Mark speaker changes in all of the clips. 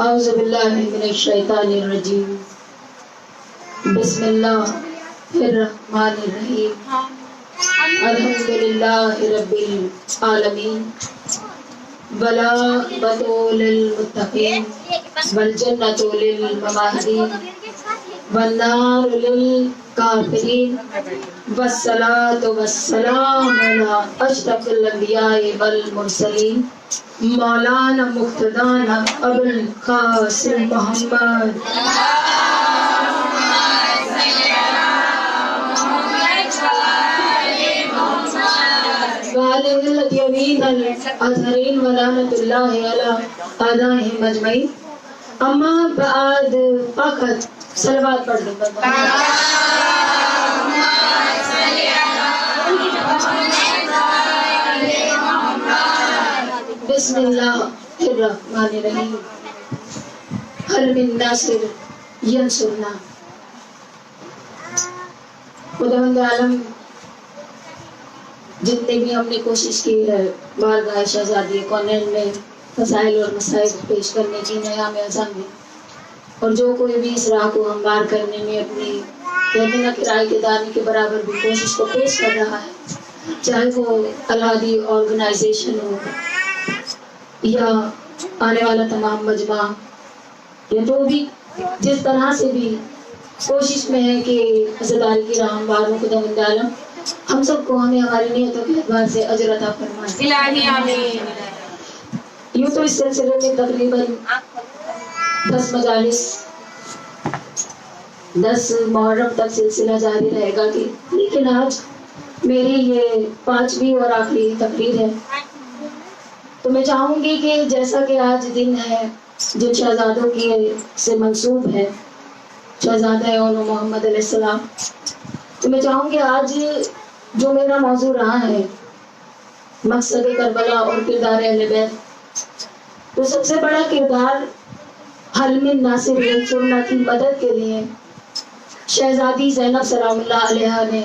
Speaker 1: اعوذ باللہ من الشیطان الرجیم بسم اللہ الرحمن الرحیم الحمد للہ رب العالمین والعاقبۃ للمتقین والجنۃ للموحدین والنار للکافرین والصلاۃ والسلام علی اشرف الانبیاء والمرسلین مولانا مقتدانا ابو القاسم محمد وعلى اليمين الأزهرين ولعنة الله على أعدائهم أجمعين. أما بعد فقط صلوات پڑھ لو. بسم اللہ الرحمن الرحیم هل من ناصر ینصرنا. خداوند عالم جتنے بھی ہم نے کوشش کی ہے بارگاہ شہزادی کونین میں مسائل اور مسائل پیش کرنے کی نیا میں آسان ہے، اور جو کوئی بھی اس راہ کو ہموار کرنے میں اپنی یقینا کرائے کے دانے کے برابر بھی کوشش کو پیش کر رہا ہے، چاہے وہ الہادی آرگنائزیشن ہو یا آنے والا تمام مجمع یا جو بھی جس طرح سے بھی کوشش میں ہے کہ عزاداری کی راہ ہموار ہو، خداوند عالم ہم سب کو ہمیں ہماری نیتوں کے اعتبار سے اجر عطا فرمائے. الہی آمین. یوں تو اس سلسلے میں تقریباً 10 مجالس 10 محرم تک سلسلہ جاری رہے گا، لیکن آج میری یہ 5ویں اور آخری تقریر ہے. تو میں چاہوں گی کہ جیسا کہ آج دن ہے جن شہزادوں کی سے منسوب ہے، شہزادہ اون محمد علیہ السلام، تو میں چاہوں گی آج جو میرا موضوع رہا ہے مقصد کربلا اور کردار اہل بیت، تو سب سے بڑا کردار حل من ناصر ینصرنا کی مدد کے لیے شہزادی زینب سلام اللہ علیہا نے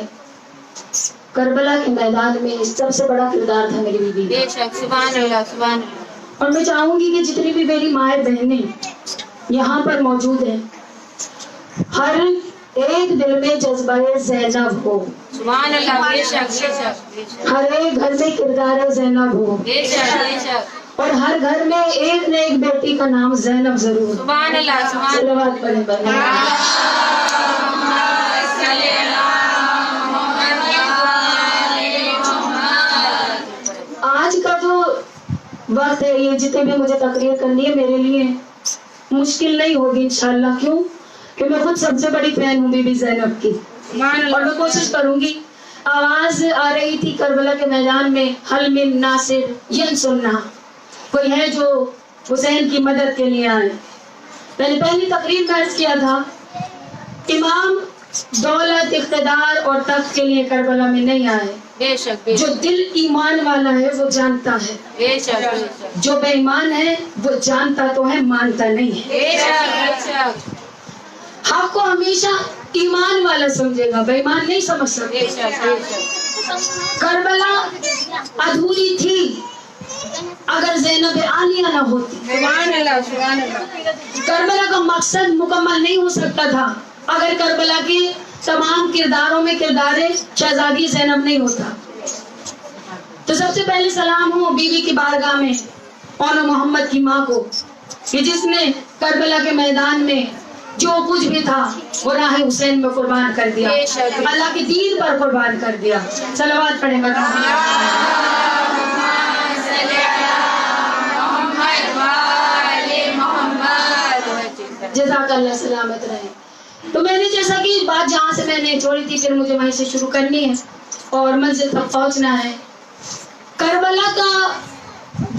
Speaker 1: کربلا کے میدان میں سب سے بڑا کردار تھا میری بیوی. بے شک. سبحان اللہ سبحان اللہ. اور میں چاہوں گی کہ جتنی بھی میری مائیں بہنیں یہاں پر موجود ہیں، ہر ایک دل میں جذبہ زینب ہو. سبحان اللہ. بے شک بے شک. ہر ایک گھر میں کردار زینب ہو. بے شک بے شک. اور ہر گھر میں ایک نہ ایک بیٹی کا نام زینب ضرور. سبحان اللہ سبحان اللہ. صلوات پڑھیں. آج کا جو وقت ہے، یہ جتنے بھی مجھے تقریر کرنی ہے میرے لیے مشکل نہیں ہوگی انشاءاللہ. کیوں کہ میں خود سب سے بڑی فین ہوں بی بی زینب کی، اور میں کوشش کروں گی. آواز آ رہی تھی کربلا کے میدان میں حل من ناصر ینصرنا، کوئی ہے جو حسین کی مدد کے لیے آئے. میں نے پہلی تقریر میں عرض کیا تھا امام دولت اقتدار اور تخت کے لیے کربلا میں نہیں آئے. بے شک. جو دل ایمان والا ہے وہ جانتا ہے. بے شک. جو بے ایمان ہے وہ جانتا تو ہے مانتا نہیں ہے. بے شک. حق کو ہمیشہ ایمان والا سمجھے گا، بے ایمان نہیں سمجھ سکتے. کربلا ادھوری تھی اگر زینب عالیہ نہ ہوتی. سبحان اللہ سبحان اللہ. کربلا کا مقصد مکمل نہیں ہو سکتا تھا اگر کربلا کے تمام کرداروں میں کردار شہزادی زینب نہیں ہوتا. تو سب سے پہلے سلام ہو بیوی کی بارگاہ میں اون محمد کی ماں کو کہ جس نے کربلا کے میدان میں جو کچھ بھی تھا وہ راہ حسین میں قربان کر دیا، اللہ کے دین پر قربان کر دیا. صلوات پڑھیں گا. جزاک اللہ سلامت رہے. تو میں نے جیسا کہ بات جہاں سے میں نے چھوڑی تھی پھر مجھے وہیں سے شروع کرنی ہے اور منزل تک پہنچنا ہے. کربلا کا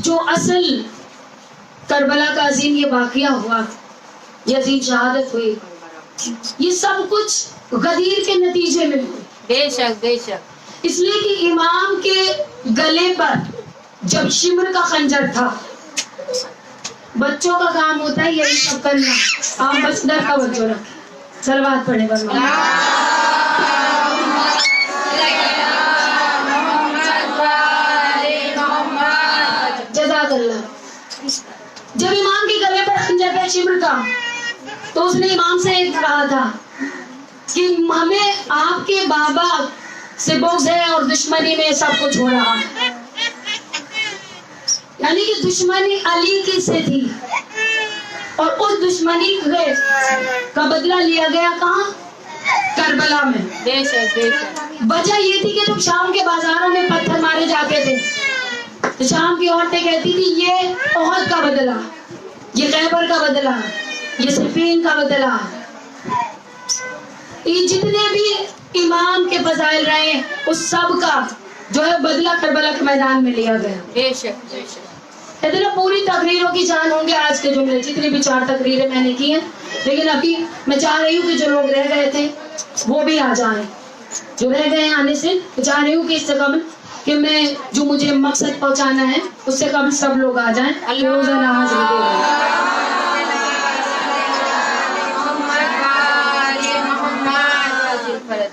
Speaker 1: جو اصل کربلا کا عظیم یہ واقعہ ہوا، یہ عظیم شہادت ہوئی، یہ سب کچھ غدیر کے نتیجے میں ہوئی. بے شک بے شک. اس لیے کہ امام کے گلے پر جب شمر کا خنجر تھا، بچوں کا کام ہوتا ہے یہی سب کرنا، آپ بس ڈر کا توجہ رکھیں. صلوات پڑھیں بس. جزاک اللہ. جب امام کے گلے پر خنجر پیش सब्र का। तो उसने इमाम से कहा था कि हमें आपके बाबा से बुग़्ज़ है और दुश्मनी में सब कुछ हो रहा है। यानी कि दुश्मनी अली की से थी और उस दुश्मनी का बदला लिया गया कहाँ? करबला में। वजह ये थी कि जब शाम के बाजारों में पत्थर मारे जाते थे तो शाम की औरतें कहती थी ये ओहद का बदला, ये खैबर का बदला, ये सिफीन का बदला। ये जितने भी इमाम के फजाइल रहे उस सब का जो है बदला करबला के मैदान में लिया गया। बेशक इतना पूरी तकरीरों की जान होंगे आज के जुमले, जितनी भी 4 तकरीरें मैंने की हैं, लेकिन अभी मैं चाह रही हूँ कि जो लोग रह गए थे वो भी आ जाएं। जो रह गए आने से चाह रही हूँ कि इससे कबल कि मैं जो मुझे मकसद पहुँचाना है उससे कबल सब लोग आ जाएं। रोज़ाना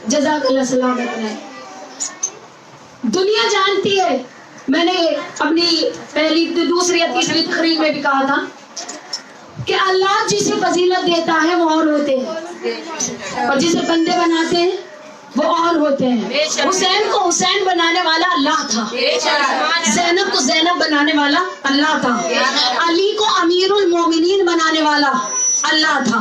Speaker 1: जज़ाकल्लाह सलामत रहे। दुनिया जानती है, मैंने अपनी पहली दूसरी या तीसरी तकरीर में भी कहा था कि अल्लाह जिसे फजीलत देता है वो और होते हैं और जिसे बंदे बनाते हैं वो और होते हैं। हुसैन को हुसैन बनाने वाला अल्लाह था, ज़ैनब को ज़ैनब बनाने वाला अल्लाह था, अली को अमीरुल मोमिनीन बनाने वाला अल्लाह था।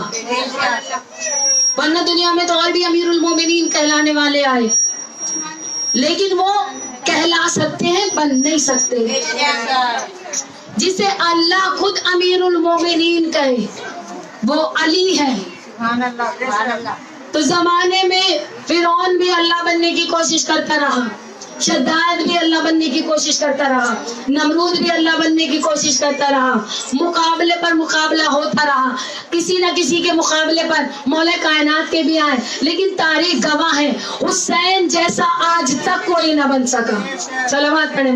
Speaker 1: वरना दुनिया में तो और भी अमीरुल मोमिनीन कहलाने वाले आए, लेकिन वो कहला सकते हैं बन नहीं सकते। जिसे अल्लाह खुद अमीरुल मोमिनीन कहे वो अली है। तो जमाने में फिरौन भी अल्लाह बनने की कोशिश करता रहा, शद्दाद भी अल्लाह बनने की कोशिश करता रहा, नमरूद भी अल्लाह बनने की कोशिश करता रहा, मुकाबले पर मुकाबला होता रहा, किसी न किसी के मुकाबले पर मौला कायनात के भी आए, लेकिन तारीख गवाह है हुसैन जैसा आज तक कोई न बन सका। सलावत पढ़े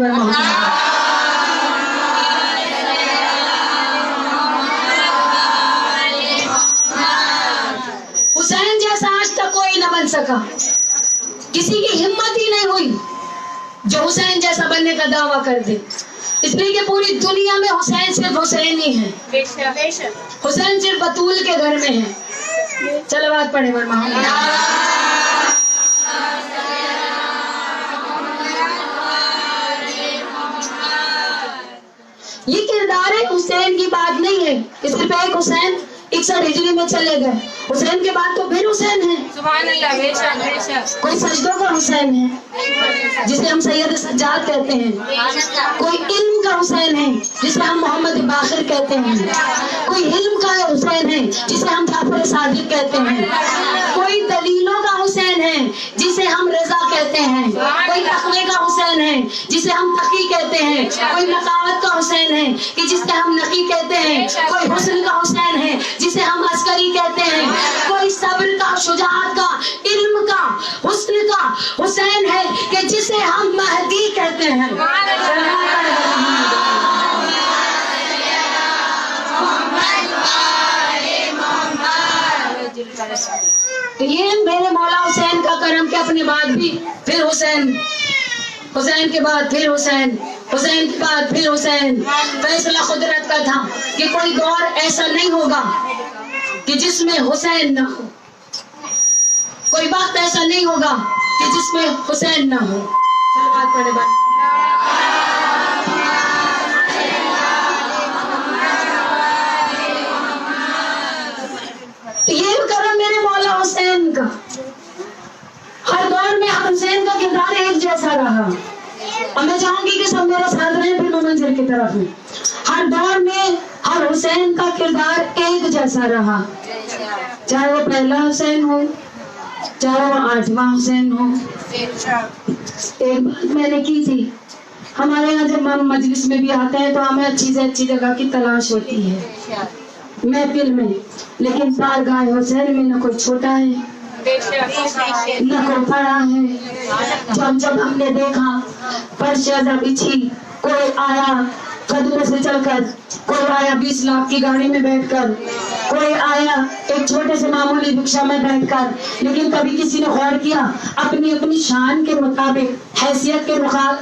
Speaker 1: हुसैन जैसा आज तक कोई न बन सका, किसी की हिम्मत ही नहीं हुई जो हुसैन जैसा बनने का दावा कर दे। इसलिए कि पूरी दुनिया में हुसैन सिर्फ हुसैन ही है, हुसैन सिर्फ बतूल के घर में है। चलो बात पढ़े ये किरदार हुसैन की बात नहीं है कि सिर्फ एक हुसैन 61 हिजरी में चले गए, हुसैन के बाद तो फिर हुसैन है। सुभान अल्लाह, बेशक बेशक। कोई सजदों का हुसैन है जिसे हम सैयद सज्जाद कहते हैं, कोई इल्म का हुसैन है जिसे हम मोहम्मद बाखिर कहते हैं, कोई इल्म का हुसैन है जिसे हम जाफर सादिक कहते हैं, कोई दलीलों का हुसैन है जिसे हम रजा कहते हैं, कोई तकवे का हुसैन है जिसे हम तकी कहते हैं, कोई नकावत का हुसैन है कि जिसे हम नकी कहते हैं, कोई हुस्न का हुसैन है जिसे हम अस्करी कहते हैं, कोई सब्र का, शुजाअत का, इल्म का, हुस्न का हुसैन है कि जिसे हम महदी कहते हैं। तो ये मेरे मौला हुसैन का करम के अपने बाद भी फिर हुसैन, हुसैन के बाद फिर हुसैन, हुसैन के बाद फिर हुसैन। फैसला कुदरत का था कि कोई दौर ऐसा नहीं होगा कि जिसमें हुसैन न हो, कोई वक्त ऐसा नहीं होगा कि जिसमें हुसैन न हो। चलो बात पढ़े बात। तो ये करम मेरे मौला हुसैन का, हर दौर में हुसैन का किरदार एक जैसा रहा। और मैं चाहूंगी कि सब मेरे साथ रहें फिर मंजिल की तरफ में। हर दौर में हर हुसैन का किरदार एक जैसा रहा, चाहे वो पहला हुसैन हो, चाहे वो 8वां हुसैन हो। एक बात मैंने की थी, हमारे यहाँ जब हम मजलिस में भी आते हैं तो हमें अच्छी से अच्छी जगह की तलाश होती है महफिल में, लेकिन बारगाह हुसैन में न कोई छोटा है न कोई बड़ा है। जब हमने देखा परशादा बिछी, कोई आया कदमों से चलकर, कोई आया 20 लाख की गाड़ी में बैठकर, कोई आया एक छोटे से मामूली भिक्षा में बैठकर, लेकिन कभी किसी ने गौर किया अपनी अपनी शान के मुताबिक, हैसियत के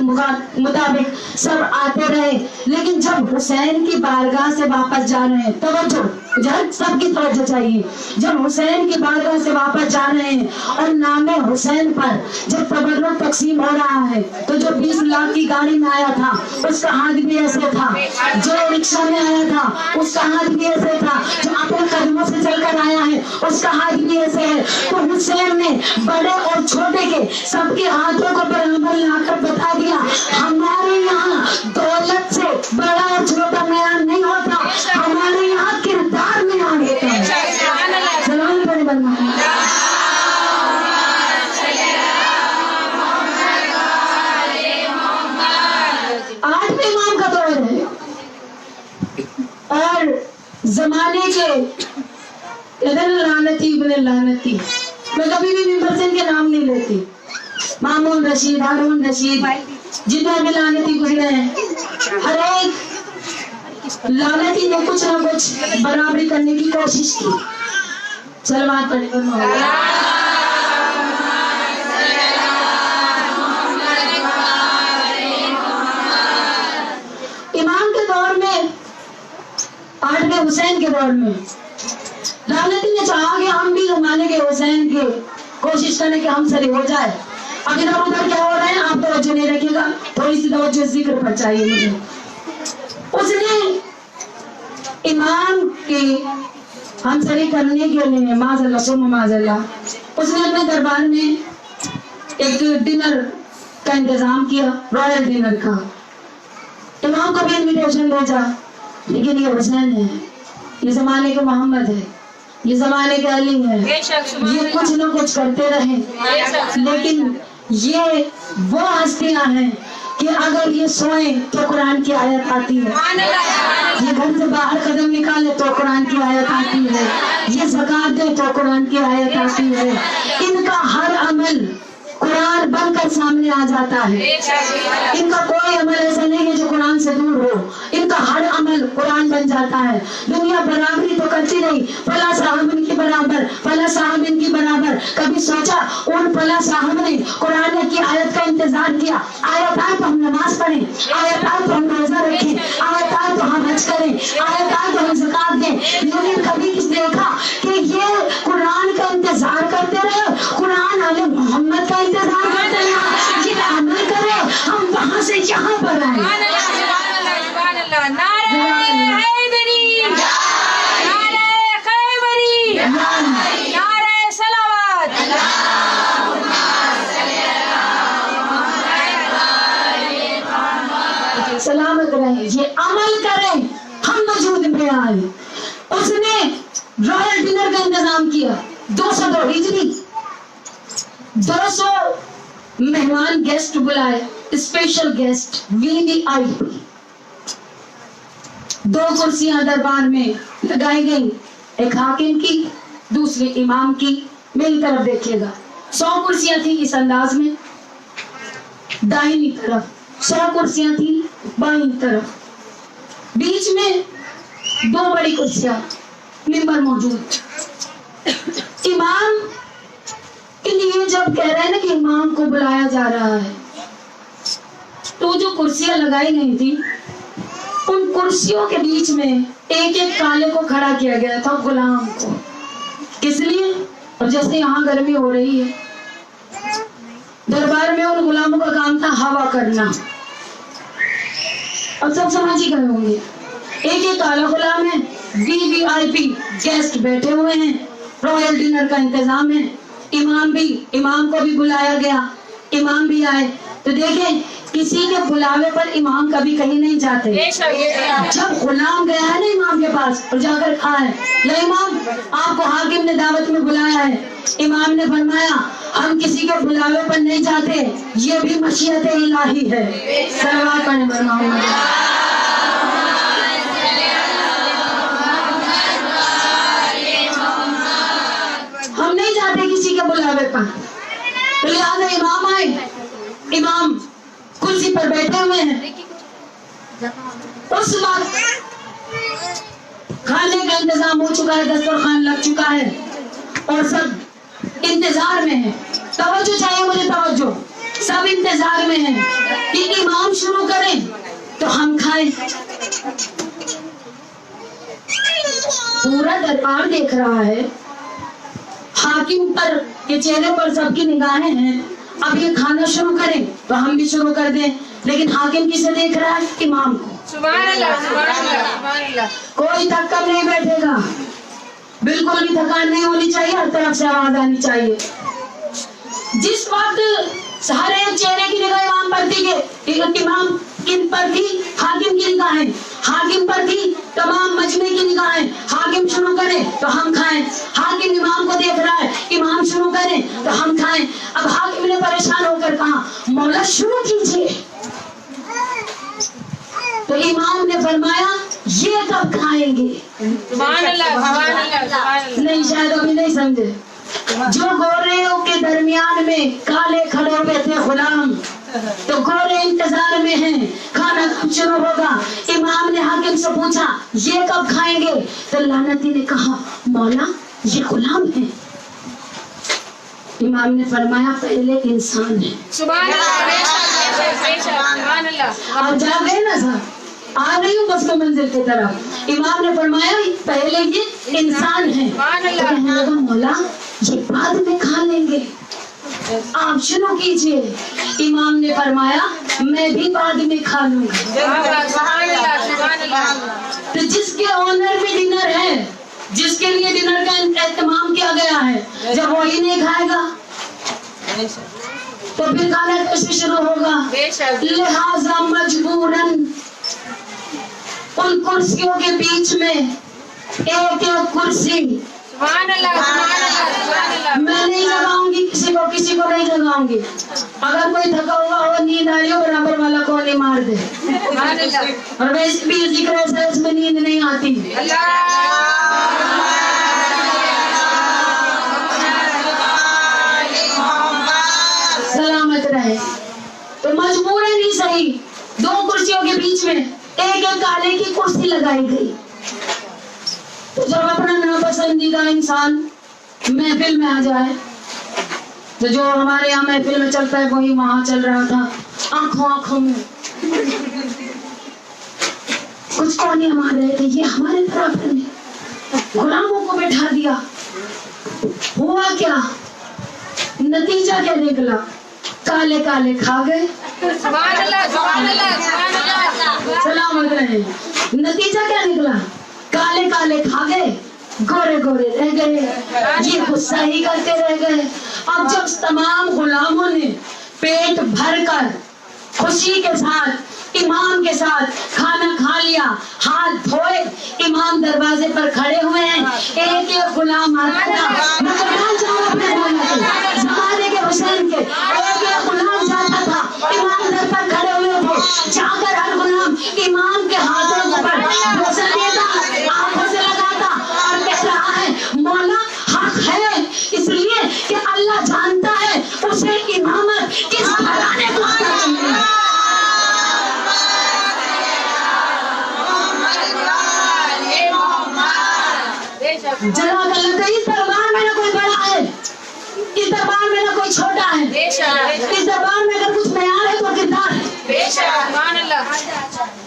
Speaker 1: मुताबिक सब आते रहे, लेकिन जब हुसैन की बारगाह से वापस जा रहे हैं, तवज्जो सबकी तवज्जो चाहिए, जब हुसैन की बारगाह से वापस जा रहे हैं और नामे हुसैन पर जब तबर्रुक तकसीम हो रहा है, तो जो 20 लाख की गाड़ी में आया था उसका हाथ भी ऐसे था, जो रिक्शा में आया था उसका हाथ भी ऐसे था, जो अपने कदमों से चलकर आया है उसका हाथ भी ऐसे है। तो हुसैन ने बड़े और छोटे के सबके हाथों को बराबर लाकर बता दिया, हमारे यहाँ दौलत से बड़ा और छोटा बयान नहीं होता, हमारे यहाँ किरदार में आ होता है। सलाम पढ़े बनना। आठवें इमाम का दौर है और जमाने के लानती इब्ने लानती, मैं कभी भी मिंबर से इनके नाम नहीं लेती, मामून रशीद, हारून रशीद, जितने भी लानती गुजरे हैं, हर एक लानती ने कुछ ना कुछ बराबरी करने की कोशिश की। सलवात पढ़े इमाम के दौर में, आठवें हुसैन के दौर में लानती ने चाहा कि हम भी जमाने के हुसैन के कोशिश करें कि हम सही हो जाए। अब इधर उधर क्या हो रहे हैं आप तवज्जो नहीं रखिएगा, थोड़ी सी तवज्जो जिक्र पर चाहिए मुझे। उसने इमाम की हम सही करने के लिए माज़अल्लाह सुम्मा माज़अल्लाह, उसने अपने दरबार में एक डिनर का इंतजाम किया, रॉयल डिनर का। इमाम को भी इन्विटेशन भेजा, लेकिन ये हुसैन है, ये जमाने के मोहम्मद है, ये जमाने के अली है, ये कुछ न कुछ करते रहे, लेकिन ये वो हस्तियां हैं कि अगर ये सोए तो कुरान की आयत आती है, ये घर से बाहर कदम निकाले तो कुरान की आयत आती है, ये ज़कात दे तो कुरान की आयत आती है, इनका हर अमल कुरान बनकर सामने आ जाता है। इनका कोई अमल ऐसा नहीं है जो कुरान से दूर हो, इनका हर अमल कुरान बन जाता है। दुनिया बराबरी तो करती नहीं, फला साहब इनकी बराबर, फला साहब इनकी बराबर, कभी सोचा उन फला साहब ने कुरान की आयत का इंतजार किया, आयत आए तो हम नमाज पढ़ें, आयत आए तो हम रोजा रखें, आयत आए तो हम हज करें, आयत आए तो हम ज़कात दें, लेकिन कभी किस देखा कि ये कुरान का इंतजार करते रहे, कुरान आले मोहम्मद का इंतजार करते रहे, ये अमल करे हम वहां से यहाँ पर आए। सलामत रहे, ये अमल करें हम वजूद में आए। उसने रॉयल डिनर का इंतजाम किया, 202 हिजरी, 200 मेहमान गेस्ट बुलाए, स्पेशल गेस्ट VVIP। 2 कुर्सियां दरबार में लगाई गई, एक हाकिम की, दूसरी इमाम की। मेरी तरफ देखिएगा, 100 कुर्सियां थी इस अंदाज में, दाहिनी तरफ 100 कुर्सियां थी, बाईं तरफ, बीच में 2 बड़ी कुर्सियां, मिंबर मौजूद। इमाम के लिए जब कह रहे हैं ना कि इमाम को बुलाया जा रहा है, तो जो कुर्सियां लगाई गई थी उन कुर्सियों के बीच में एक एक काले को खड़ा किया गया था, गुलाम को। किस लिए? और जैसे यहाँ गर्मी हो रही है, दरबार में उन गुलामों का काम था हवा करना। अब सब समझ ही गए होंगे, एक एक काला गुलाम है, VVIP गेस्ट बैठे हुए हैं, रॉयल डिनर का इंतजाम है, इमाम को भी बुलाया गया, इमाम भी आए। तो देखें, किसी के बुलावे पर इमाम कभी कहीं नहीं जाते। जब गुलाम गया है ना इमाम के पास और जाकर कहा है, ले इमाम आपको हाकिम ने दावत में बुलाया है, इमाम ने फरमाया हम किसी के बुलावे पर नहीं जाते, ये भी मशीयत इलाही है। सलवात पढ़ने पर हम नहीं जाते किसी के बुलावे पर। तो लिहाजा इमाम आए, इमाम कुर्सी पर बैठे हुए हैं। उस वक्त کھانے کا انتظام ہو چکا ہے, دسترخوان لگ چکا ہے اور سب انتظار میں ہیں. توجہ چاہیے مجھے, توجہ. سب انتظار میں ہیں کہ امام شروع کریں تو ہم کھائیں. پورا دربار دیکھ رہا ہے, حاکم پر کے چہرے پر سب کی نگاہیں ہیں. اب یہ کھانا شروع کریں تو ہم بھی شروع کر دیں, لیکن حاکم کسے دیکھ رہا ہے؟ امام کو.
Speaker 2: سبحان اللہ, سبحان اللہ, سبحان اللہ.
Speaker 1: کوئی تھک کر نہیں بیٹھے گا, بالکل بھی تھکان نہیں ہونی چاہیے, ہر طرف سے آواز آنی چاہیے. جس وقت ہر ایک چہرے کی نگاہ امام پر تھی کہ امام کن پر تھی؟ حاکم کی نگاہیں. حاکم پر تھی تمام مجمع کی نگاہیں. حاکم شروع کرے تو ہم کھائیں. حاکم امام کو دیکھ رہا ہے, امام شروع کرے تو ہم کھائیں. اب حاکم نے پریشان ہو کر کہا مولا شروع کیجیے. تو امام نے فرمایا یہ کب کھائیں گے؟
Speaker 2: سبحان اللہ, سبحان اللہ, سبحان اللہ.
Speaker 1: نہیں, شاید ابھی نہیں سمجھے. جو گوریوں کے درمیان میں کالے کھڑے ہوئے تھے غلام, تو گورے انتظار میں ہیں, کھانا کب شروع ہوگا. امام نے حاکم سے پوچھا یہ کب کھائیں گے؟ تو لعنتی نے کہا مولا یہ غلام ہے. امام نے فرمایا پہلے انسان ہے.
Speaker 2: سبحان اللہ, سبحان اللہ.
Speaker 1: آپ جا گئے نا صاحب, آ رہی ہوں بس میں منزل کی طرف. امام نے فرمایا پہلے یہ انسان ہے. تو کہنے لگا مولا یہ بعد میں کھا لیں گے, آپ شروع کیجئے. امام نے فرمایا میں بھی بعد میں کھا لوں گا.
Speaker 2: سبحان اللہ, سبحان اللہ.
Speaker 1: تو جس کے آنر میں ڈنر ہے, جس کے لیے ڈنر کا اہتمام کیا گیا ہے, جب وہی نہیں کھائے گا تو پھر کھانا کیسے شروع ہوگا؟ لہذا مجبوراً ان کرسیوں کے بیچ میں ایک ایک کرسی
Speaker 2: سبحان اللہ, سبحان اللہ, سبحان اللہ.
Speaker 1: میں نہیں لگاؤں گی, کسی کو نہیں لگاؤں گی. اگر کوئی تھکا ہوا ہو, نیند آ رہی ہو, برابر والا کو نہیں مار دے.
Speaker 2: سبحان اللہ.
Speaker 1: اور ویسے بھی ذکر ایسا ہے اس میں نیند نہیں آتی. سلامت رہے. تو مجبوراً ہی صحیح دو کرسیوں کے بیچ میں ایک ایک کالے کی کرسی لگائی گئی. تو جب اپنا ناپسندیدہ انسان محفل میں آ جائے, تو جو ہمارے یہاں محفل میں چلتا ہے وہی وہاں چل رہا تھا. آنکھوں آنکھوں میں کچھ کونے مار رہے تھے, یہ ہمارے طرف نے غلاموں کو بٹھا دیا. ہوا کیا؟ نتیجہ کیا نکلا؟ کالے کالے کھا گئے.
Speaker 2: سبحان اللہ, سبحان اللہ, سبحان اللہ.
Speaker 1: سلامت رہے. نتیجہ کیا نکلا؟ کالے کالے کھا گئے, گورے گورے رہ گئے. یہ غصہ ہی کرتے رہ گئے. اب جب تمام غلاموں نے پیٹ بھر کر خوشی کے ساتھ امام کے ساتھ کھانا کھا لیا, ہاتھ دھوئے, امام دروازے پر کھڑے ہوئے ہیں. ایک ایک غلام آتا تھا, زمانے کے حسین کے ایک ایک غلام جاتا تھا, امام در پر کھڑے ہوئے تھے. جا کر ہر غلام امام کے ہاتھوں پر بوسہ دیتا, آنکھوں سے لگاتا اور کہہ رہا ہے مولا حق ہے, اس لیے کہ اللہ جانتا ہے اسے امامت کس گھرانے کو کرنی ہے. جلا کر لگتا ہے اس دربار میں نہ کوئی بڑا ہے, اس دربار میں نہ کوئی چھوٹا ہے, اس دربار میں اگر کچھ معیار ہے تو کردار ہے.
Speaker 2: سبحان اللہ.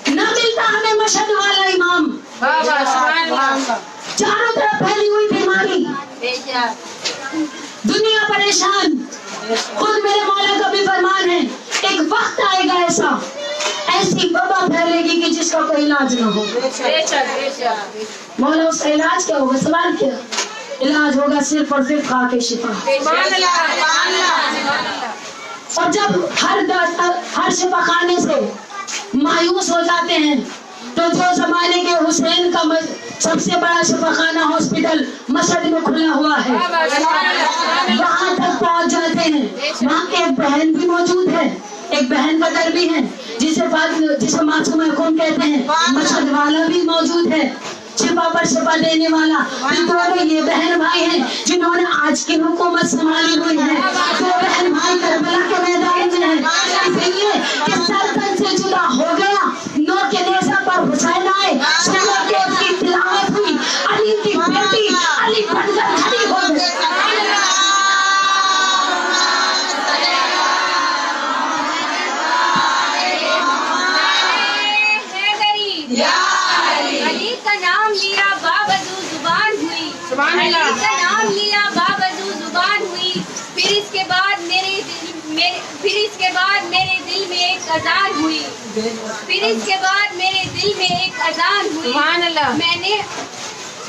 Speaker 1: نہ ملتا ہمیں مشہد والا امام.
Speaker 2: سبحان اللہ.
Speaker 1: چاروں طرف پھیلی ہوئی بیماری, دنیا پریشان. خود میرے مولا کا بھی فرمان ہے ایک وقت آئے گا ایسا, ایسی وبا پھیلے گی کہ جس کا کوئی علاج نہ ہو. مولا اس کا علاج کیا ہوگا؟ سوال کیا علاج ہوگا؟ صرف اور صرف کھا کے شفا. اور جب ہر شفا کھانے سے مایوس ہو جاتے ہیں تو جو زمانے کے حسین کا سب سے بڑا شفا خانہ ہاسپٹل مشہد میں کھلا ہوا ہے, وہاں تک پہنچ جاتے ہیں. وہاں ایک بہن بھی موجود ہے, ایک بہن بدر بھی ہے جسے معصوم حکم کہتے ہیں. مشہد والا بھی موجود ہے, شفا پر شفا دینے والا. دونوں یہ بہن بھائی ہیں جنہوں نے آج کی حکومت سنبھالی ہوئی ہے. دو بہن بھائی کربلا کے میدان میں ہیں, اس لیے کہ سرکن سے جدا ہو گیا. نو کے نیزہ پر حسین آئے, سنو کے اس کی تلاوت
Speaker 2: सुभान अल्लाह का नाम लिया बावजूद जुबान हुई फिर इसके बाद मेरे दिल में एक अजान हुई फिर इसके बाद मेरे दिल में एक अजान हुई सुभान अल्लाह मैंने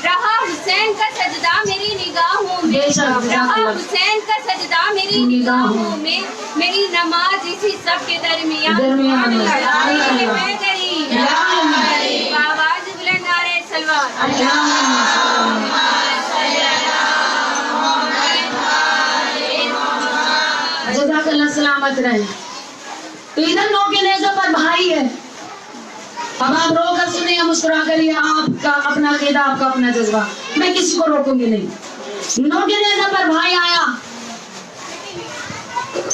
Speaker 2: रहा हुसैन का सजदा मेरी निगाहों में रहा हुसैन का सजदा मेरी निगाहों में मेरी नमाज इसी सब के दरमियान आवाज बुलंद नारे सलवात
Speaker 1: जज़ाकल्लाह सलामत रहे। तो इधर नौ के नेज़े पर भाई है। अब आप रो कर सुने या मुस्कुरा कर, ये आपका अपना अकीदा, आपका अपना जज्बा, मैं किसी को रोकूंगी नहीं। नौ के नेज़े पर भाई आया,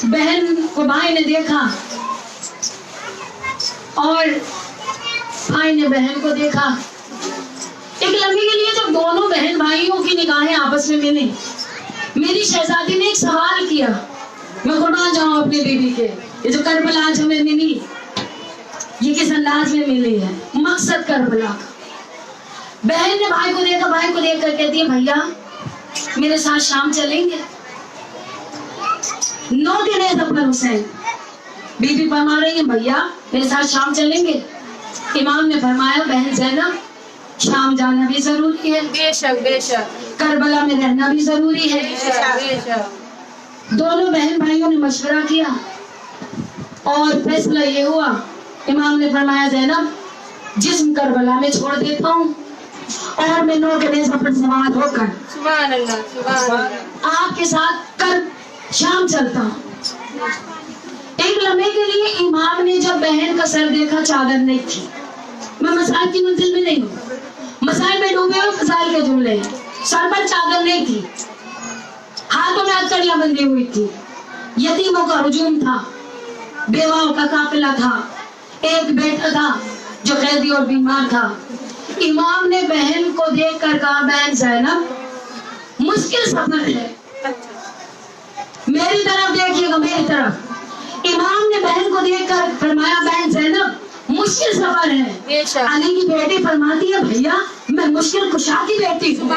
Speaker 1: बहन को भाई ने देखा और भाई ने बहन को देखा। एक लम्हे के लिए जब दोनों बहन भाइयों की निगाहें आपस में मिली, मेरी शहजादी ने एक सवाल किया। मैं कुर्बान जाऊं अपनी बीवी के, ये जो करबला आज हमें मिली, ये किस अंदाज में मिली है, मकसद करबला का। बहन ने भाई को देखा, भाई को देख कर कहती है, भैया मेरे साथ शाम चलेंगे? नौ दिन है पर हुसैन, बीबी फरमा रही है, भैया मेरे साथ शाम चलेंगे? इमाम ने फरमाया, बहन ज़ैनब शाम जाना भी जरूरी है,
Speaker 2: बेशक बेशक
Speaker 1: करबला में रहना भी जरूरी है।
Speaker 2: बेशक
Speaker 1: दोनों बहन भाइयों ने मशवरा किया और फैसला ये हुआ, इमाम ने फरमाया, ज़ैनब जिस्म करबला में छोड़ देता हूँ और मैं नौ के नेज़े पर सवार होकर
Speaker 2: सुभान अल्लाह
Speaker 1: आपके साथ कर शाम चलता हूँ। एक लम्हे के लिए इमाम ने जब बहन का सर देखा, चादर नहीं थी। मैं मसाइल की मंजिल में नहीं हूँ, मसाइल में डूबे और फसाइल के जुमले, सर पर चादर नहीं थी, हाथों में हथकड़ियां बंधी हुई थी, यतीमों का हुजूम था, बेवाओं का काफिला था, एक बेटा था जो कैदी और बीमार था। इमाम ने बहन को देख कर कहा, बहन ज़ैनब मुश्किल सफर है, मेरी तरफ देखिएगा, मेरी तरफ। इमाम ने बहन को देख कर फरमाया, बहन ज़ैनब मुश्किल सफर है। अली की बेटी फरमाती है, भैया मैं मुश्किल कुशा की बेटी हूँ।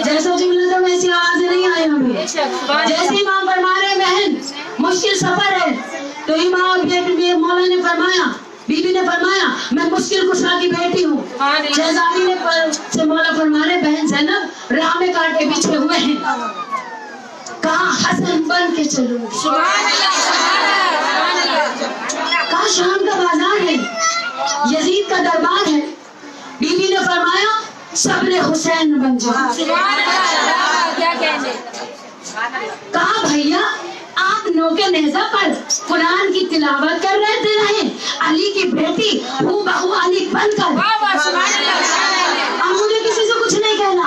Speaker 1: जैसा जुमला था वैसी आवाज नहीं आई हमें। जैसे इमाम फरमा रहे, बहन मुश्किल सफर है, तो इमाम मौला ने फरमाया, बीबी ने फरमाया, मैं मुश्किल कुशा की बेटी हूँ। शहजादी ने मौला फरमा रहे, बहन ज़ैनब राह में कांटे बिछे हुए हैं, कहा हसन बन के चलूं, कहा शाम का बाजार है, यजीद का दरबार है। बीबी ने फरमाया, सब्र हुसैन बन जाओ।
Speaker 2: क्या कहने,
Speaker 1: कहा भैया आप नौ के नेज़ा पर कुरान की तिलावत कर रहे, अली की बेटी हूबहू अली बनकर। अब मुझे किसी से कुछ नहीं कहना,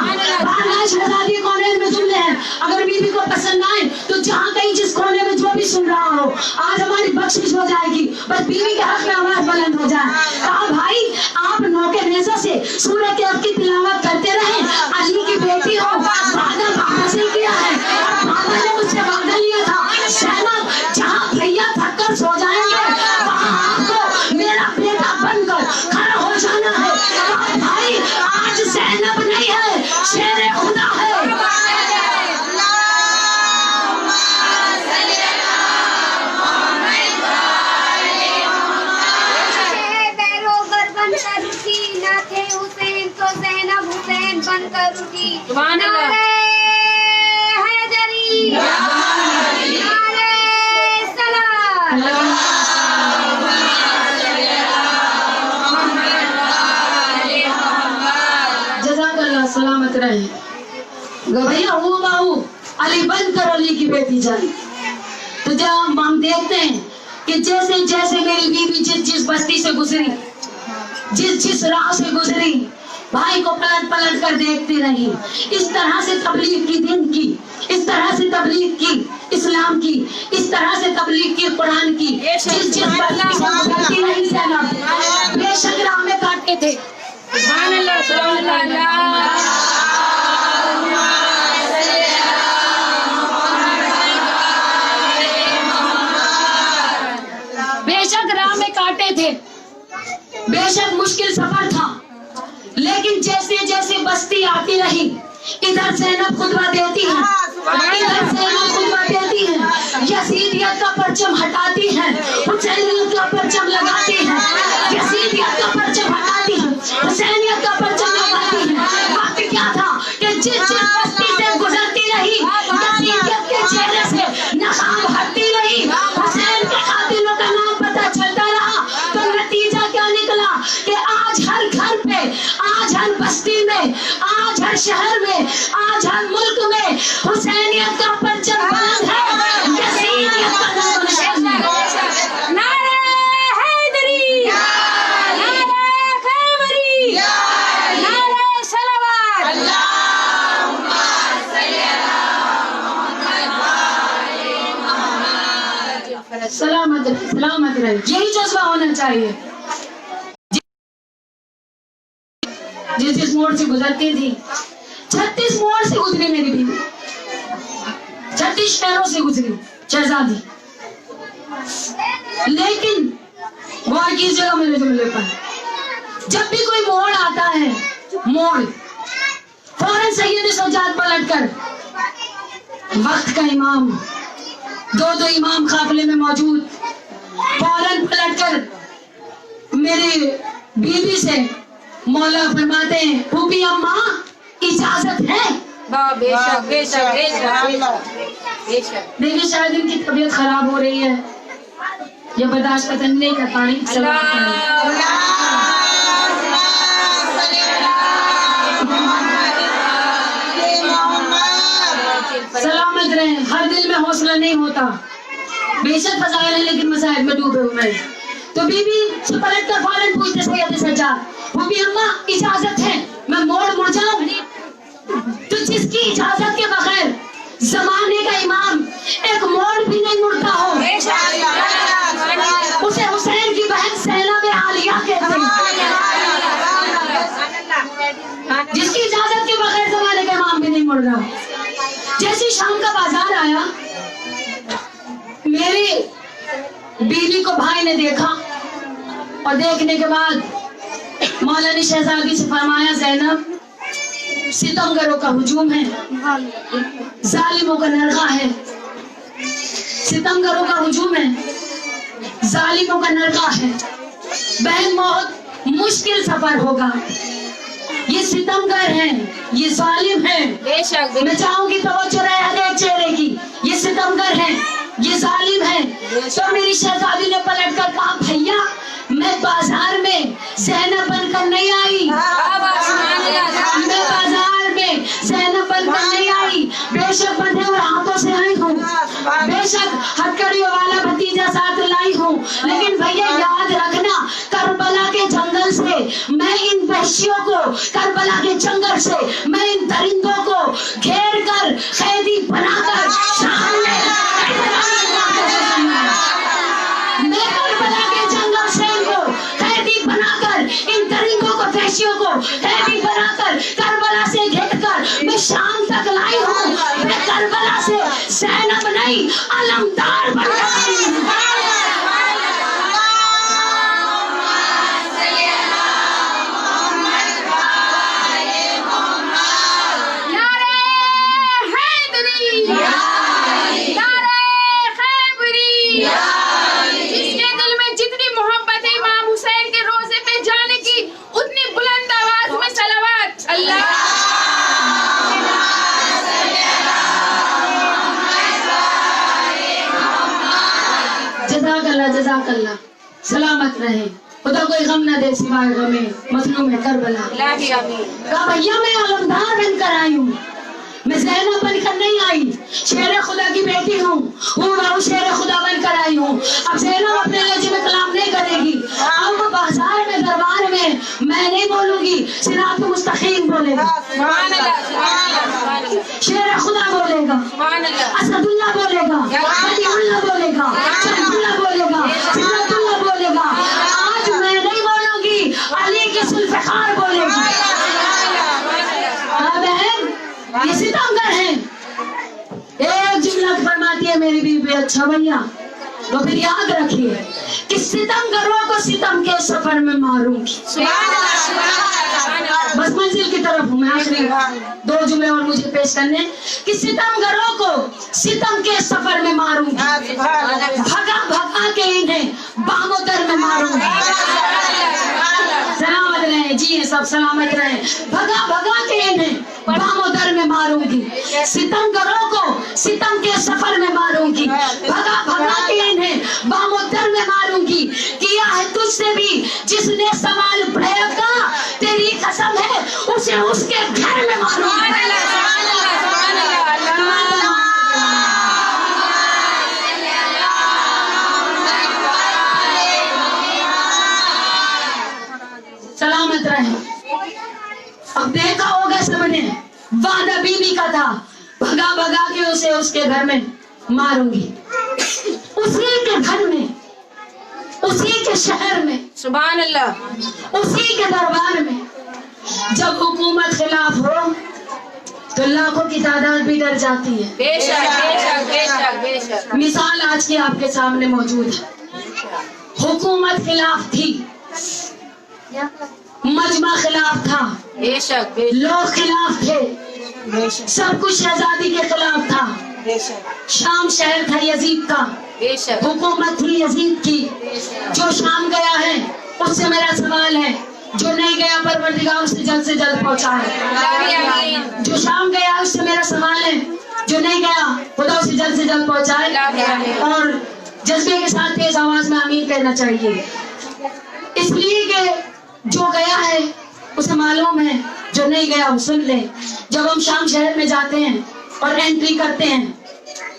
Speaker 1: शहजादी कोने में जुमले हैं, अगर बीबी को पसंद आए तो जहाँ कहीं जिस कोने में जो भी सुन रहा हो, आज हमारी बख्शिश हो जाएगी, बस बीवी के हक में आवाज बुलंद हो जाए। कहा भाई आप नौ के नेज़ा से सूरह कहफ की तिलावत करते रहे, अली की बेटी हो, वादा हासिल किया है, और बाबा ने मुझसे वादा लिया था, ज़ैनब जहाँ भैया थककर सो जाएंगे वहाँ आपको मेरा बेटा बनकर खड़ा हो जाना है। कहा भाई आज ज़ैनब नहीं है, शेर खुदा है।
Speaker 2: बनकर उठी, नारे हैदरी, नारे सलाम।
Speaker 1: जज़ाकल्लाह सलामत रहे। भैया हूबहू अली बनकर अली की बेटी जाए। तो जब हम देखते हैं कि जैसे जैसे मेरी बीवी जिस बस्ती से गुजरी, जिस राह से गुजरी, भाई को पलट पलट कर देखती रही। इस तरह से तबलीग की, दिन की, इस तरह से तबलीग की, इस्लाम की, इस तरह से तबलीग की, कुरान की, जिस बस्ती से गुजरती रही ज़ैनब, बेशक राह में काटते थे।
Speaker 2: सुभान अल्लाह, सुभान अल्लाह।
Speaker 1: बेशक राह में काटे थे, बेशक मुश्किल सफर था, लेकिन जैसे जैसे एक बस्ती आती रही, इधर ज़ैनब खुतबा देती है, इधर ज़ैनब खुतबा देती है, यजीदियत का परचम हटाती है, हुसैनियत का परचम लगाती है, यजीदियत का परचम हटाती है, हुसैनियत का परचम लगाती है। वक्त क्या था कि जिस जिस बस्ती से गुजरती रही, यजीदियत के चेहरे से नकाब हटती रही, हुसैन के कातिलों का नाम पता चलता रहा। तो नतीजा क्या निकला कि आज हर घर पे, आज हर बस्ती में, आज हर शहर में, आज हर मुल्क में हुसैनियत का परचम बुलंद है, यजीदियत का नाम निशान है।
Speaker 2: नारे हैदरी, नारे खैबरी, नारे सलावत।
Speaker 1: सलामत रहे, सलामत रहे, यही जज्बा होना चाहिए। जिस जिस मोड़ से गुजरती थी, 36 मोड़ से गुजरी मेरी बीवी, 36 शहरों से गुजरी शहजादी, लेकिन गौर कीजिएगा मेरे जुमले पर, जब भी कोई मोड़ आता है, मोड़ फौरन सैयद सज्जाद पलटकर, वक्त का इमाम, दो इमाम काफिले में मौजूद, फौरन पलटकर मेरी बीवी से मौला फरमाते हैं, फूफी अम्मा इजाजत है?
Speaker 2: बेशक बेशक बेशक बेशक।
Speaker 1: देखिए शायद इनकी तबीयत खराब हो रही है, ये बर्दाश्त पता नहीं कर पा रही। सलामत रहे, हर दिल में हौसला नहीं होता, बेशक फजाइल है लेकिन मसाइल में डूबे हुए हैं। तो बीबी से पलट कर फौरन पूछते सैयद सज्जाद, फूफी अम्मा इजाजत है मैं मुड़ जाऊं? तो जिसकी इजाजत के बगैर जमाने का इमाम एक मोड़ भी नहीं मुड़ता हो, उसे हुसैन की बहन ज़ैनब आलिया कहते हैं। जिसकी इजाजत के बगैर जमाने का इमाम भी नहीं मुड़ रहा। जैसे शाम का बाजार आया, मेरी बीवी को भाई ने देखा और देखने के बाद मौला ने शहजादी से फरमाया, ज़ैनब सितमगरों का हुजूम है, जालिमों का नरगा है, सितमगरों का हुजूम है, जालिमों का नरगा है, बहन बहुत मुश्किल सफर होगा, ये सितमगर हैं, ये जालिम हैं।
Speaker 2: बेशक
Speaker 1: मैं चाहूंगी तवज्जो रहे हर एक चेहरे की, ये सितमगर हैं, ये जालिम हैं। तो मेरी शहजादी ने पलट कर कहा, भैया मैं बाजार में ज़ैनब बनकर नहीं आई, मैं बाजार में ज़ैनब बनकर नहीं आई, बेशक बंधे हुए हाथों से आई हूँ, बेशक हथकड़ियों वाला भतीजा साथ लाई हूँ, लेकिन भैया याद रखना, करबला के जंगल से मैं इन वहशियों को, करबला के जंगल से मैं इन दरिंदों को घेर कर कैदी बनाकर शाम में मैं करबला के जंगल से इनको कैदी बनाकर, इन दरिंदों को, वहशियों को कैदी बनाकर करबला से घेर कर मैं शाम तक लाई हूँ। मैं करबला से ज़ैनब नहीं अलमदार बन गई। जज़ाकल्लाह, सलामत रहे, खुदा कोई गम न दे सिवाय गमे मजलूम है करबला। कहा भैया मैं अलमदार बनकर आई हूँ, मैं ज़ैनब बनकर नहीं आई, शेर खुदा की बेटी हूँ, शेर खुदा बनकर आई हूँ। अब ज़ैनब अपने लहजे में कलाम नहीं करेगी, अब वो बाजार में दरबार में मैं नहीं बोलूंगी, सिरात मुस्तकीम बोलेगा, शेर खुदा बोलेगा, असदुल्लाह बोलेगा, वलीउल्लाह बोलेगा, शरीफुल्लाह बोलेगा, सिद्दीकुल्लाह बोलेगा। आज मैं नहीं बोलूंगी, अली की जुल्फ़िकार बोलेगी। बहन ये सितमगर हैं। एक जुमला फरमाती है मेरी बीवी, अच्छा भैया तो फिर याद रखिए कि सितमगरों को सितम के सफर में मारूंगी। बस मंजिल की तरफ हूँ मैं। आखिरी 2 जुमले और मुझे पेश करने कि सितमगरों को सितम के सफर में मारूंगी, भगा भगा के इन्हें बामोदर में मारूंगी। सलामत रहे जी, सब सलामत रहे। भगा भगा के इन्हें बामोदर में मारूंगी, सितमगरों को सितम के सफर में मारूंगी, भगा भगा के इन्हें बामोदर में मारूंगी। किया है तुझसे भी जिसने सवाल भय का, तेरी कसम है उसे उसके घर में मारूंगी। सलामत रहे। अब देखा होगा सबने, वादा बीबी का था, भगा भगा के उसे उसके घर में मारूंगी, उसी के घर में, उसी के शहर में,
Speaker 3: सुभान अल्लाह,
Speaker 1: उसी के दरबार में। जब हुकूमत खिलाफ हो तो लाखों की तादाद भी डर जाती है।
Speaker 3: बेशक बेशक बेशक बेशक।
Speaker 1: मिसाल आज की आपके सामने मौजूद है। हुकूमत खिलाफ थी, मजमा खिलाफ था,
Speaker 3: बेशक
Speaker 1: लोग खिलाफ थे,
Speaker 3: बेशक
Speaker 1: सब कुछ शहजादी के खिलाफ था। शाम शहर था यजीद का,
Speaker 3: बेशक
Speaker 1: हुकूमत थी यजीद की। जो शाम गया है उससे मेरा सवाल है, जो नहीं गया परवरदिगार उसे जल्द से जल्द पहुंचाए। जो शाम गया उससे मेरा सवाल है, जो नहीं गया खुदा उसे जल्द से जल्द पहुंचाए। और जज्बे के साथ तेज आवाज में आमीन कहना चाहिए, इसलिए कि जो गया है उसे मालूम है, जो नहीं गया वो सुन ले। जब हम शाम शहर में जाते हैं और एंट्री करते हैं,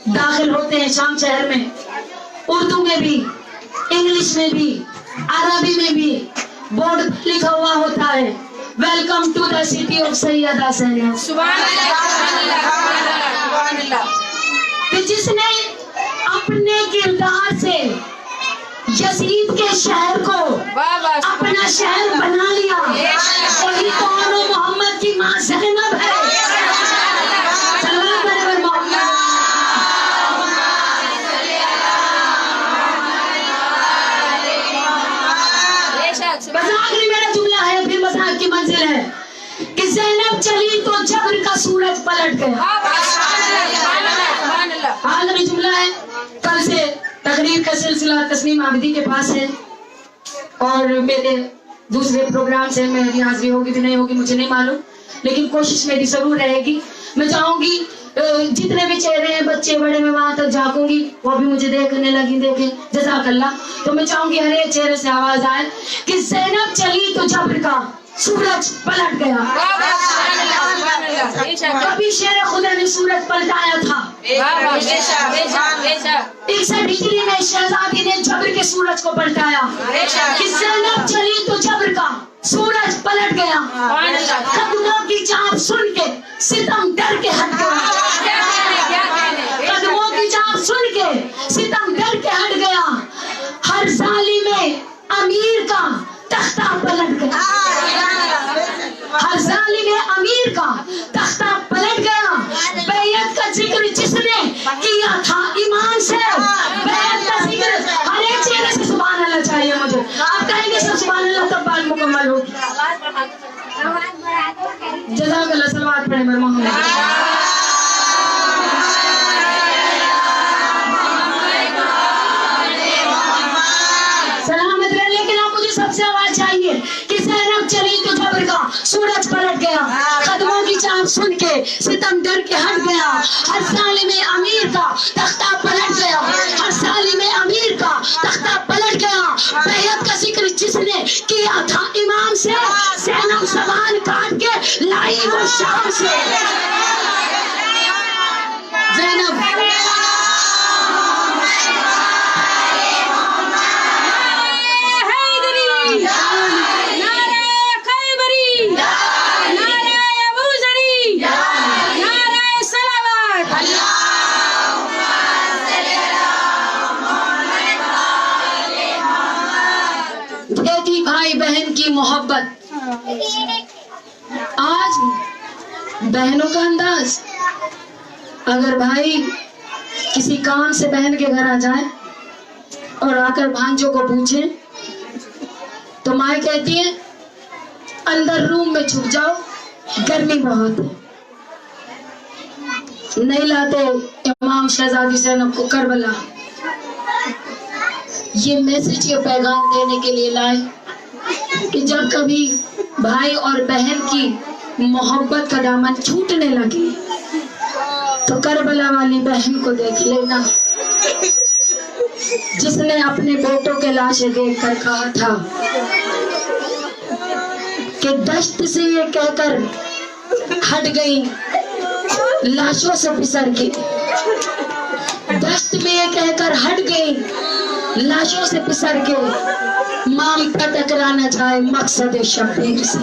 Speaker 1: दाखिल होते हैं शाम शहर में, उर्दू में भी, इंग्लिश में भी, अरबी में भी बोर्ड लिखा हुआ होता है, welcome to the city of Sayyida Zainab.
Speaker 3: सुभान अल्लाह।
Speaker 1: कि जिसने अपने किरदार से यजीद के शहर को अपना शहर बना लिया, वही तो आनो मोहम्मद की माँ ज़ैनब है। सल्लल्लाहु अलैहि मोहम्मद। बस आखिरी मेरा जुमला है, फिर मज़ाक की मंजिल है कि ज़ैनब चली तो जबर का सूरज पलट गया। आखिरी जुमला है। कल से तकरीर का सिलसिला तस्नीम आबिदी के पास है और मेरे दूसरे प्रोग्राम से मेरी हाजिरी होगी भी नहीं होगी मुझे नहीं मालूम, लेकिन कोशिश मेरी जरूर रहेगी। मैं चाहूंगी जितने भी चेहरे हैं बच्चे बड़े, मैं वहां तक झांकूंगी, वो भी मुझे देखने लगी, देखे जज़ाकल्लाह। तो मैं चाहूंगी हर एक चेहरे से आवाज आए कि ज़ैनब चली तो जबर का सूरज पलट गया। कभी शेर खुदा ने सूरज पलटाया था, 61 हिजरी में शहजादी ने जबर के सूरज को पलटाया। कि ज़ैनब चली तो जबर का सूरज पलट गया, कदमों की चाप सुन के सितम डर के हट गया। कदमों की चाप सुन के सितम डर के हट गया। हर जालिम अमीर का तख्ता पलट गया, हर जालिम अमीर का तख्ता पलट गया। बैयत का जिक्र जिसने किया था ईमान से, बैयत का जिक्र हर एक चेहरे से सुभान अल्लाह चाहिए मुझे। आप कहेंगे सब सुभान अल्लाह तब बात मुकम्मल होगी। जज़ाकल्लाह। सलवात पढ़े मेरे मोहम्मद। सलामत रहे। लेकिन आप मुझे सबसे आवाज चाहिए कि ज़ैनब चली तो जबर का सूरज पलट गया, कदमों की चाप सुन के सितम डर के हट गया। हर जालिम अमीर का तख्ता पलट गया, हर जालिम अमीर का तख्ता पलट गया। बैयत का जिक्र जिसने किया था इमाम से, ज़ैनब ज़बान काट के लाई वो शाम से। ज़ैनब देती भाई बहन की मोहब्बत। आज बहनों का अंदाज, अगर भाई किसी काम से बहन के घर आ जाए और आकर भांजों को पूछे तो माँ कहती है अंदर रूम में छुप जाओ, गर्मी बहुत है। नहीं लाते इमाम शहजादी ज़ैनब को करबला। ये मैसेज, ये पैगाम देने के लिए लाए कि जब कभी भाई और बहन की मोहब्बत का दामन छूटने लगे तो करबला वाली बहन को देख लेना, जिसने अपने बेटों के लाशें देखकर कहा था कि दश्त से ये कहकर हट गई, लाशों से पिसर के, दश्त में ये कहकर हट गई, लाशों से पिसर के, माम का टकराना चाहे मकसद शबीर से।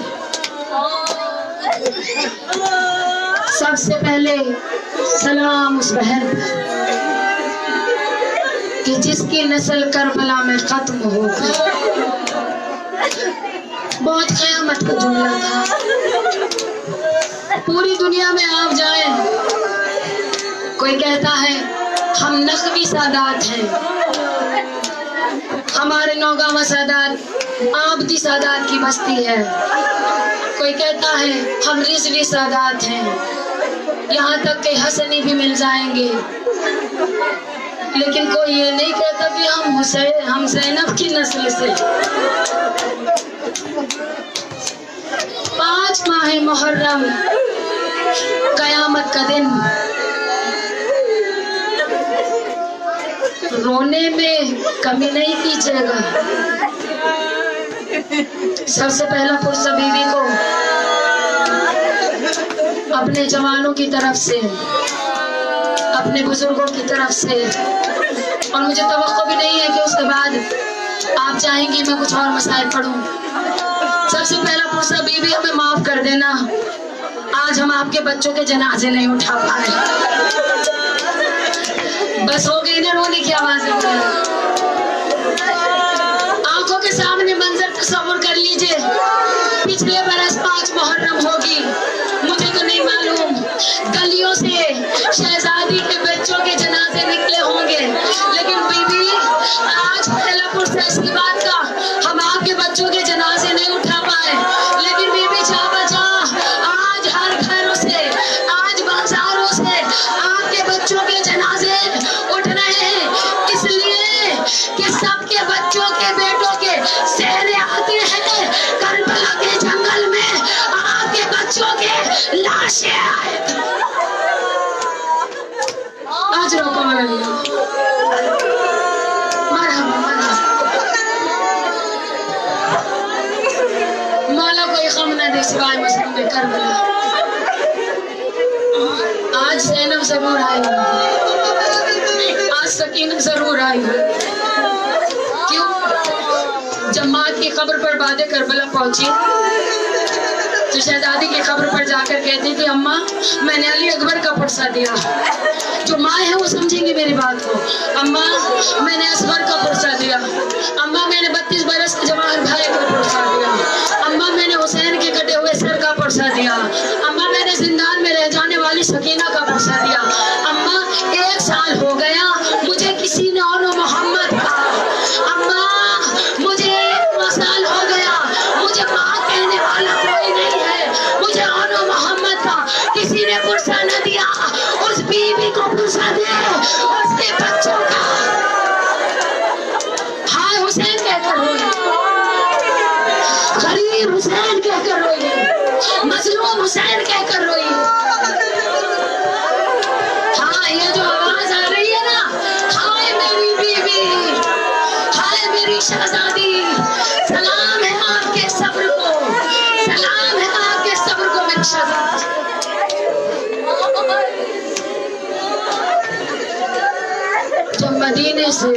Speaker 1: सबसे पहले सलाम उस बहन कि जिसकी नस्ल करबला में खत्म हो गई। बहुत क़यामत का जुमला था। पूरी दुनिया में आप जाएं, कोई कहता है हम नकवी सादात हैं, हमारे नौगावा सादात आबदी सादात की बस्ती है, कोई कहता है हम रिजवी सादात हैं, यहाँ तक कि हसनी भी मिल जाएंगे, लेकिन कोई ये नहीं कहता कि हम ज़ैनब की नस्ल से। 5 माह मुहर्रम क़यामत का दिन, रोने में कमी नहीं कीजिएगा। सबसे पहला पुरसा बीवी को अपने जवानों की तरफ से, अपने बुजुर्गों की तरफ से, और मुझे तवक्को भी नहीं है कि उसके बाद आप चाहेंगी मैं कुछ और मसाइल पढ़ूं। सबसे पहला पुरसा बीवी हमें माफ कर देना, आज हम आपके बच्चों के जनाजे नहीं उठा पाए। बस हो गई ना रोने की आवाजें। आंखों के सामने मंजर तस्वुर कर लीजिए, पिछले बरस 5 मुहर्रम होगी, मुझे तो नहीं मालूम, गलियों से शहजादी के बच्चों के जनाजे निकले होंगे, लेकिन बीबी आज पहला पुरसा इसकी बात का, हम आपके बच्चों के जनाजे नहीं उठा पाए, लेकिन बीबी चाह बचा आज हर घरों से, आज बाजारों से आपके बच्चों के जनाजे उठ रहे हैं, इसलिए कि सबके बच्चों के बेटों के सेहरे आते हैं करबला के जंगल में, आपके बच्चों के लाशें आए। आज रोको मरहबा मरहबा, मौला कोई गम न दे सिवाय मजलूम करबला। आज ज़ैनब जरूर आई, आज सकीना जरूर आई। क्यों? जब माँ की कब्र पर बादे करबला पहुंची तो शहजादी की कब्र पर जाकर कहती थी अम्मा मैंने अली अकबर का पुरसा दिया। जो माँ है वो समझेंगी मेरी बात को। अम्मा मैंने असगर का पुरसा दिया, अम्मा मैंने 32 बरस के जवान भाई का पुरसा दिया, अम्मा मैंने हुसैन के कटे हुए सर का पुरसा दिया, अम्मा मैंने जिंदान में रह जाने वाली सकीना का पुरसा दिया। अम्मा 1 साल हो गया मुझे किसी ने और मोहम्मद कहा, अम्मा मुझे 1 साल हो गया मुझे माँ कहने वाला कोई नहीं है, मुझे और मोहम्मद का किसी ने पुरसा न दिया। उस बीवी को पुरसा दे, उसके बच्चों का। हाय हुसैन कहकर रोए, गरीब हुसैन कहकर रोए, मजलूम हुसैन कहकर रोए। हाँ ये जो आवाज आ रही है ना, हाय मेरी बीवी, हाय मेरी शहजादी, सलाम है आपके सब्र को, सलाम है आपके सब्र को मेरी शहजादी। जब मदीने से,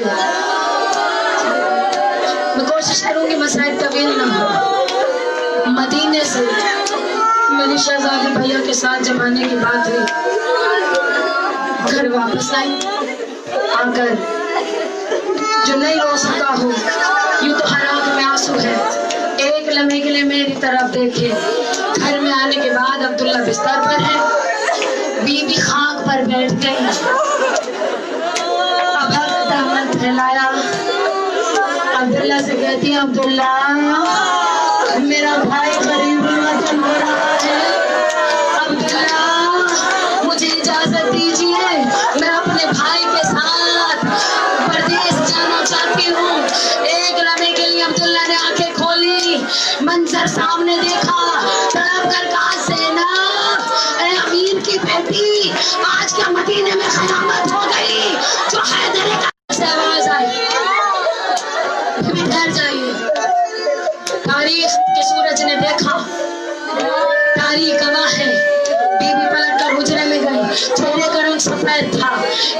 Speaker 1: मैं कोशिश करूंगी मसाइल तवील ना हो, मदीने से मेरी शहजादी भैया के साथ जमाने की बात हुई, घर वापस आई, आकर जो नहीं रो सका हो, यूं तो हर आंख में आंसू है, एक लम्हे के लिए मेरी तरफ देखे। घर में आने के बाद अब्दुल्ला बिस्तर पर है, बीबी खाक पर बैठ गई, दामन फैलाया, अब्दुल्ला से कहती है अब्दुल्ला मेरा भाई गरीब अल्लाह मुझे इजाजत दीजिए, मैं अपने भाई के साथ परदेश जाना चाहती हूँ। एक लम्हे के लिए अब्दुल्ला ने आंखें खोली, मंजर सामने देखा, तड़प कर कहा ज़ैनब, ऐ अमीर की बेटी, आज क्या मदीने में क़यामत हो गई। जो हैदर से आवाज आई, ठहर जाइए। तारीख के सूरज ने देखा, तारीख गवाह है, बीबी पलट कर हुजरे में गई, चेहरे का रंग सफेद था।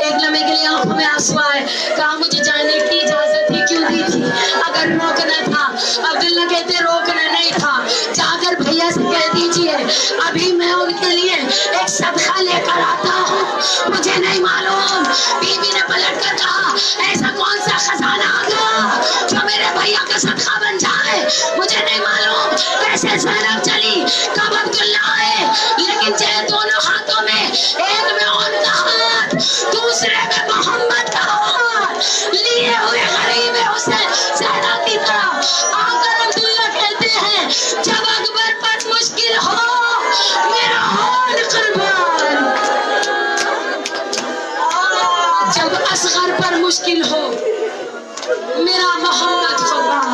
Speaker 1: एक लम्हे के लिए आंखों में आंसू आए, कहा मुझे जाने की इजाजत ही क्यों दी थी, अगर रोकना था। अब्दुल्ला कहते रोकना नहीं था, जाकर भैया से कह दीजिए अभी मैं उनके लिए एक सदका लेकर आता हूँ, मुझे नहीं मालूम। बीबी ने पलट कर कहा ऐसा कौन सा खजाना आ गया जो मेरे भैया का सदका बन जाए, मुझे नहीं मालूम। कैसे ज़ैनब चली, कब अब्दुल्ला आए, लेकिन चाहे दोनों हाथों में, एक में उनका हाथ, दूसरे में मोहम्मद का हाथ लिए हुए गरीब हुसैन ज़ैनब की तरफ आकर अब्दुल्ला कहते हैं जब अकबर पर मुश्किल हो मेरा हाल कुर्बान, जब असगर पर मुश्किल हो मेरा मोहम्मद कुर्बान,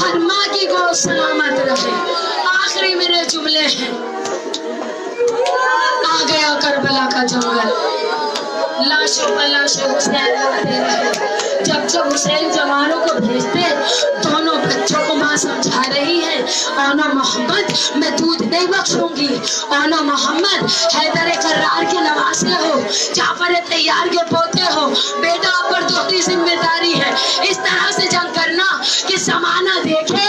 Speaker 1: हर माँ की गो सलामत रहे। आखिरी मेरे जुमले हैं, आ गया करबला का जंगल, लाशों पर लाशें हुसैन लाते रहे। जब जब हुसैन जवानों को भेजते, दोनों बच्चों को माँ समझा रही है आना मोहम्मद मैं दूध नहीं बख्शूंगी, आना मोहम्मद हैदर कर्रार के नवासे हो, जाफर तैयार के पोते हो, बेटा आप पर दोहरी जिम्मेदारी है। इस तरह से जंग करना कि जमाना देखे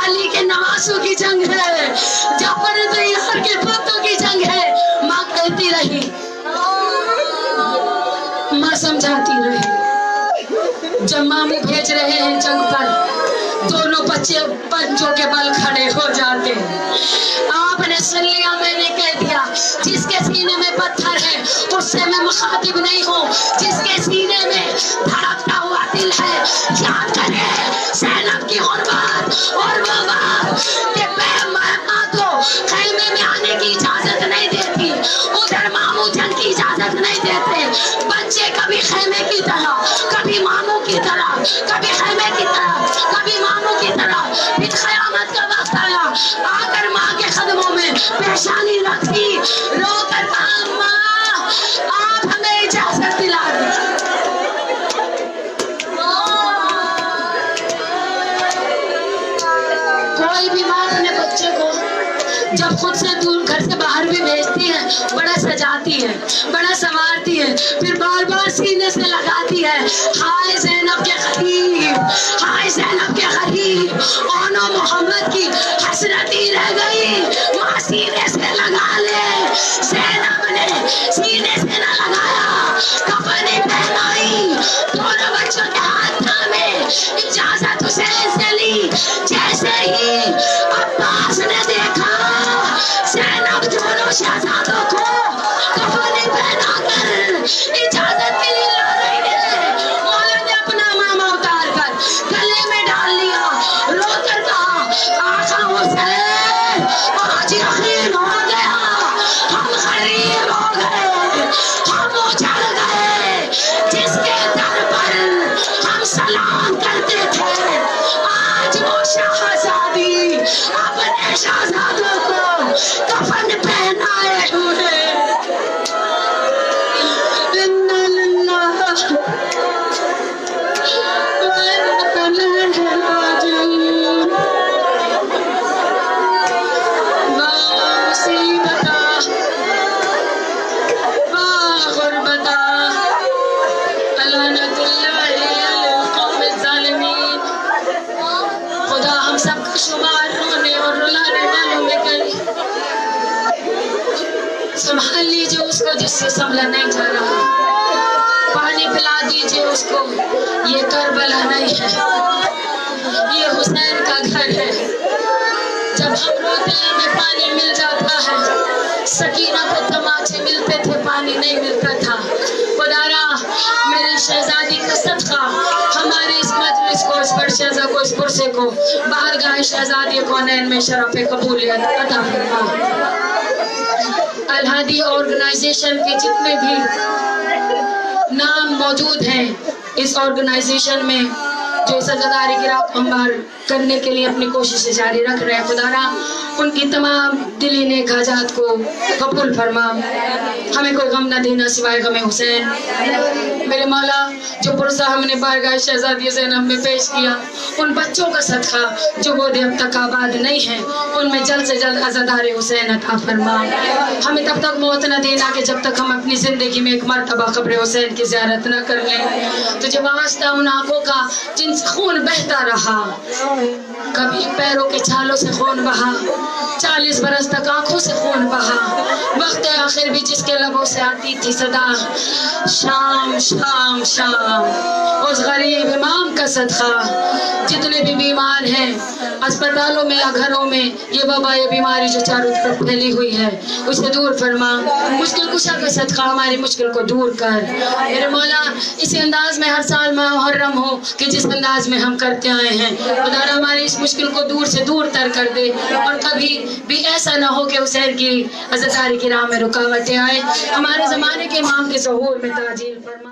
Speaker 1: अली के नवासों की जंग है, जाफर तैयार के पोतों की जंग है। माँ कहती रही, माँ समझाती रही। जब मामू भेज रहे हैं जंग पर, दोनों बच्चे पंजों के बल खड़े हो जाते हैं। आपने सुन लिया, मैंने कह दिया जिसके सीने में पत्थर है उससे मैं मुखातिब नहीं हूँ, जिसके सीने में धड़कता हुआ दिल है याद करे ज़ैनब की गुर्बत और वो बात कि माँ को खैमे में आने की इजाजत नहीं देती, उधर मामू जंग की इजाजत नहीं देते। बच्चे कभी खैमे की तरह, कभी मामू की तरह, कभी खैमे की तरह, कभी मामू की तरह। फिर क़यामत का वक्त आया, आकर माँ के कदमों में पेशानी रखी, रो कर कहा माँ आप हमें इजाजत दिला दें। कोई भी माँ अपने बच्चे को जब खुद से दूर घर से बाहर भी भेजती है, बड़ा सजाती है, बड़ा संवारती है, फिर बार बार सीने से लगाती है हाय ज़ैनब के करीब, हाय ज़ैनब के करीब। आना मोहम्मद की हसरती रह गई, माँ सीने से लगा ले। ज़ैनब ने सीने से न लगाया, कफन पहनाई, दोनों बच्चों के हाथ थामे, इजाजत हुसैन से ली। जैसे ही अब्बास ने देखा ज़ैनब दोनों शहजादों को कफन पहनाकर इजाजत के लिए ला रही है, मौला ने अपना मामा उतार कर गले में डाल लिया, रो कर कहा आका हुसैन आज यकीन हो गया, हम गरीब हो गए, हम उजड़ गए, जिसके दर पर हम सलाम करते थे आज वो शहजादी अपने शहजादों को कफन पहनाए हुए। इन्ना लिल्लाह व इन्ना इलैहि राजिऊन। वाह मुसीबता, वाह गुरबता, लानतुल्लाहि अलल कौमिज़ ज़ालिमीन। खुदा हम सबका शुमार रोने और रुलाने वालों में करे। संभाल लीजिए उसको जिससे संभला नहीं जा रहा, पानी पिला दीजिए उसको, ये करबला नहीं है, ये हुसैन का घर है। जब हम रोते हैं हमें पानी मिल जाता है, सकीना को तमाचे मिलते थे, पानी नहीं मिलता था। खुदारा मेरी शहजादी का सदका हमारे इस मजलिस को, इस परशेज़ा को, इस पुरसे को, बाहरगाह शहजादी को नैन में शरफ़ कबूलियत अता फरमा। अल-हादी ऑर्गेनाइजेशन के जितने भी नाम मौजूद हैं इस ऑर्गेनाइजेशन में, जो इस अज़ादारी की राह को हमवार करने के लिए अपनी कोशिशें जारी रख रहे हैं, खुदारा उनकी तमाम दिली नेक हाजात को कबूल फरमा। हमें कोई गम न देना सिवाय गम हुसैन। मेरे मौला, जो पुरसा हमने बारगाह शहजादी ज़ैनब में पेश किया, उन बच्चों का सदका जो गोदे अब तक आबाद नहीं हैं, उनमें जल्द से जल्द अज़ादार हुसैन अता फरमा। हमें तब तक मौत न देना कि जब तक हम अपनी ज़िंदगी में एक मरतबा क़ब्र हुसैन की ज़ियारत न कर लें। तुझे वास्ता उन आँखों का जिनसे खून बहता रहा, कभी पैरों के छालों से खून बहा, 40 बरस तक आंखों से खून बहा, वक्त आखिर भी जिसके लबों से आती थी सदा, शाम शाम शाम। उस गरीब इमाम का सदका जितने भी बीमार हैं अस्पतालों में या घरों में, ये वबा ये बीमारी जो चारों तरफ फैली हुई है, उसे दूर फरमा। मुश्किल कुशा का सदका हमारी मुश्किल को दूर कर। मेरे मौला, इसी अंदाज में हर साल मुहर्रम हो कि जिस अंदाज में हम करते आए हैं, खुदारा हमारी इस मुश्किल को दूर से दूर तर कर दे, और कभी भी ऐसा ना हो कि हुसैन की अज़ादारी की राह में रुकावटें आए। हमारे ज़माने के इमाम के ज़हूर में ताजील फरमा।